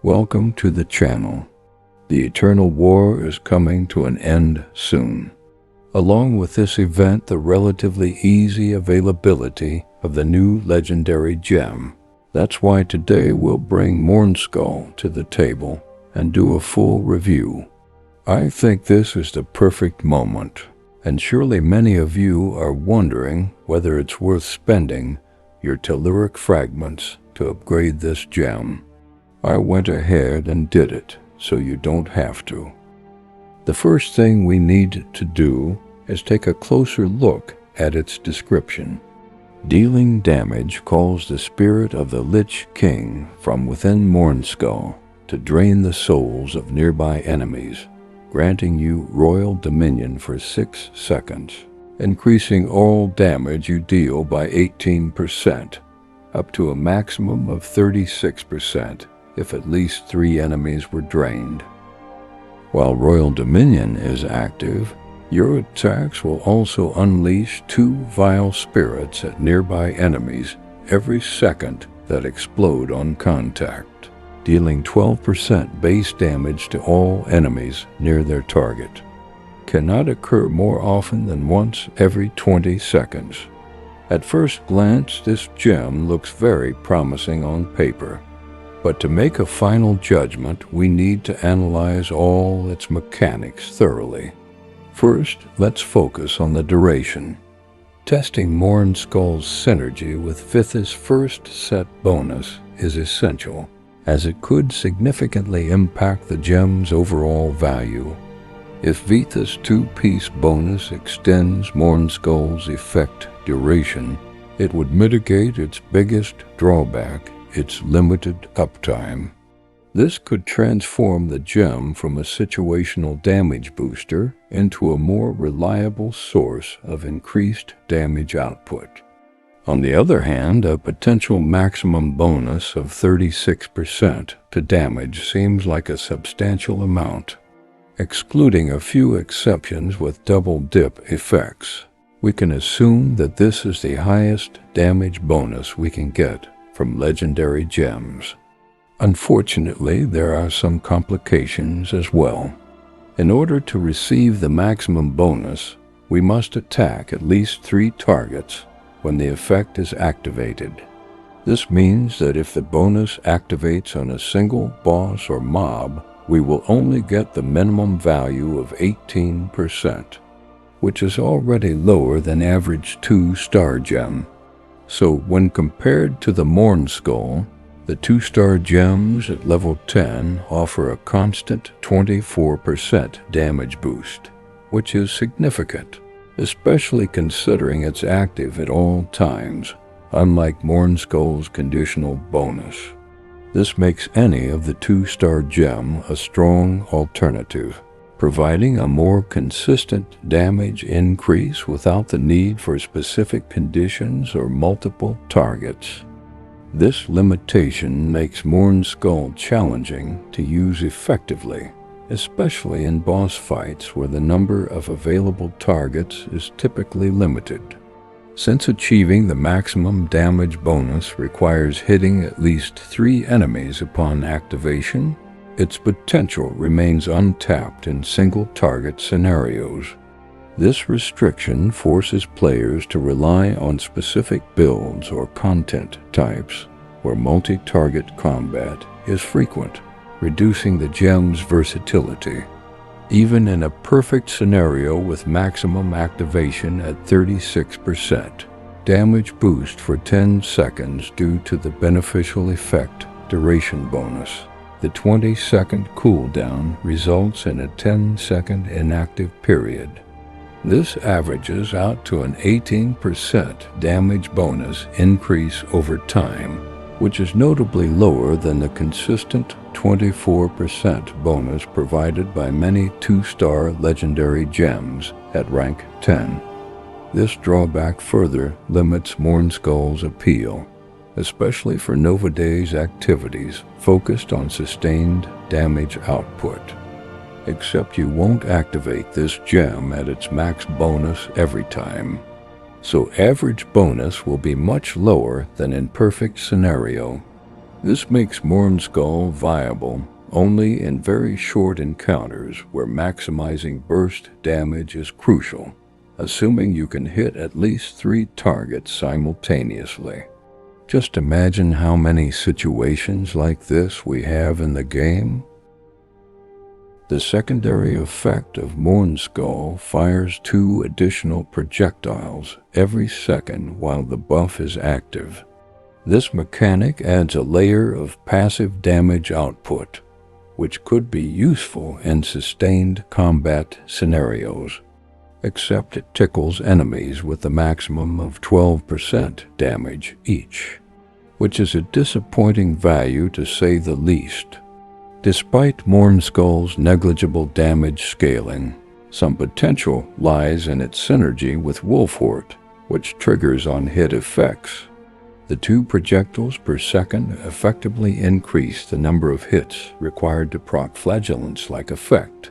Welcome to the channel. The Eternal War is coming to an end soon. Along with this event, the relatively easy availability of the new legendary gem. That's why today we'll bring Mourneskull to the table and do a full review. I think this is the perfect moment, and surely many of you are wondering whether it's worth spending your telluric fragments to upgrade this gem. I went ahead and did it, so you don't have to. The first thing we need to do is take a closer look at its description. Dealing damage calls the spirit of the Lich King from within Mourneskull to drain the souls of nearby enemies, granting you royal dominion for 6 seconds, increasing all damage you deal by 18%, up to a maximum of 36%. If at least 3 enemies were drained. While Royal Dominion is active, your attacks will also unleash 2 vile spirits at nearby enemies every second that explode on contact, dealing 12% base damage to all enemies near their target. Cannot occur more often than once every 20 seconds. At first glance, this gem looks very promising on paper. But to make a final judgment, we need to analyze all its mechanics thoroughly. First, let's focus on the duration. Testing Mourneskull's synergy with Vith's first set bonus is essential, as it could significantly impact the gem's overall value. If Vith's 2-piece bonus extends Mourneskull's effect duration, it would mitigate its biggest drawback, its limited uptime. This could transform the gem from a situational damage booster into a more reliable source of increased damage output. On the other hand, a potential maximum bonus of 36% to damage seems like a substantial amount. Excluding a few exceptions with double dip effects, we can assume that this is the highest damage bonus we can get from legendary gems. Unfortunately, there are some complications as well. In order to receive the maximum bonus, we must attack at least 3 targets when the effect is activated. This means that if the bonus activates on a single boss or mob, we will only get the minimum value of 18%, which is already lower than average 2-star gem. So when compared to the Mourneskull, the 2-star gems at level 10 offer a constant 24% damage boost, which is significant, especially considering it's active at all times, unlike Mourneskull's conditional bonus. This makes any of the 2-star gem a strong alternative, providing a more consistent damage increase without the need for specific conditions or multiple targets. This limitation makes Mourneskull challenging to use effectively, especially in boss fights where the number of available targets is typically limited. Since achieving the maximum damage bonus requires hitting at least 3 enemies upon activation, its potential remains untapped in single-target scenarios. This restriction forces players to rely on specific builds or content types where multi-target combat is frequent, reducing the gem's versatility. Even in a perfect scenario with maximum activation at 36%, damage boost for 10 seconds due to the beneficial effect duration bonus. The 20-second cooldown results in a 10-second inactive period. This averages out to an 18% damage bonus increase over time, which is notably lower than the consistent 24% bonus provided by many 2-star legendary gems at rank 10. This drawback further limits Mourneskull's appeal, especially for Nova Day's activities focused on sustained damage output. Except you won't activate this gem at its max bonus every time, so average bonus will be much lower than in perfect scenario. This makes Mourneskull viable only in very short encounters where maximizing burst damage is crucial, assuming you can hit at least 3 targets simultaneously. Just imagine how many situations like this we have in the game. The secondary effect of Mourneskull fires 2 additional projectiles every second while the buff is active. This mechanic adds a layer of passive damage output, which could be useful in sustained combat scenarios, except it tickles enemies with a maximum of 12% damage each, which is a disappointing value to say the least. Despite Mourneskull's negligible damage scaling, some potential lies in its synergy with Wolfhort, which triggers on hit effects. The 2 projectiles per second effectively increase the number of hits required to proc Flagellance-like effect.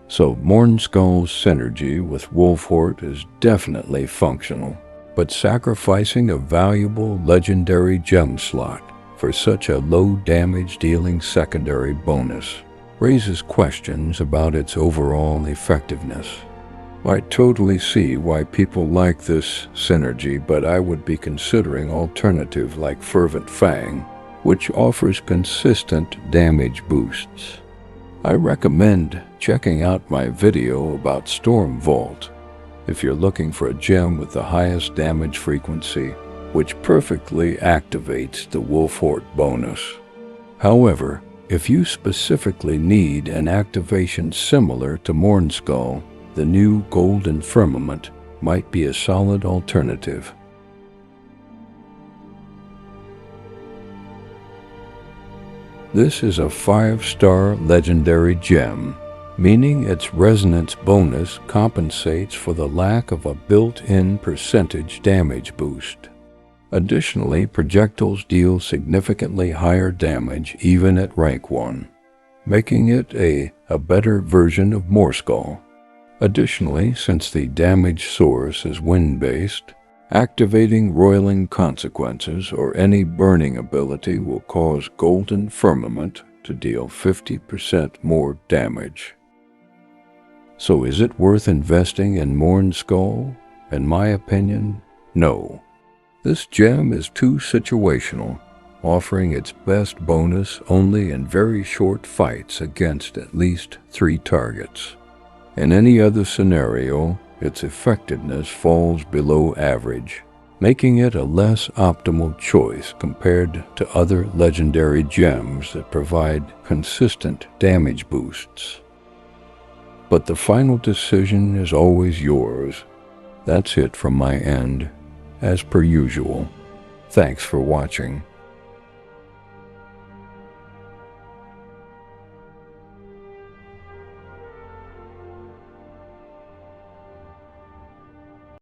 So Mourneskull's synergy with Wolfhort is definitely functional, but sacrificing a valuable legendary gem slot for such a low damage dealing secondary bonus raises questions about its overall effectiveness. I totally see why people like this synergy, but I would be considering alternative like Fervent Fang, which offers consistent damage boosts. I recommend checking out my video about Storm Vault if you're looking for a gem with the highest damage frequency, which perfectly activates the Wolfhort bonus. However, if you specifically need an activation similar to Mourneskull, the new Golden Firmament might be a solid alternative. This is a 5-star legendary gem, meaning its resonance bonus compensates for the lack of a built-in percentage damage boost. Additionally, projectiles deal significantly higher damage even at rank 1, making it a better version of Mourneskull. Additionally, since the damage source is wind-based, activating Roiling Consequences or any burning ability will cause Golden Firmament to deal 50% more damage. So is it worth investing in Mourneskull? In my opinion, no. This gem is too situational, offering its best bonus only in very short fights against at least 3 targets. In any other scenario, its effectiveness falls below average, making it a less optimal choice compared to other legendary gems that provide consistent damage boosts. But the final decision is always yours. That's it from my end, as per usual. Thanks for watching.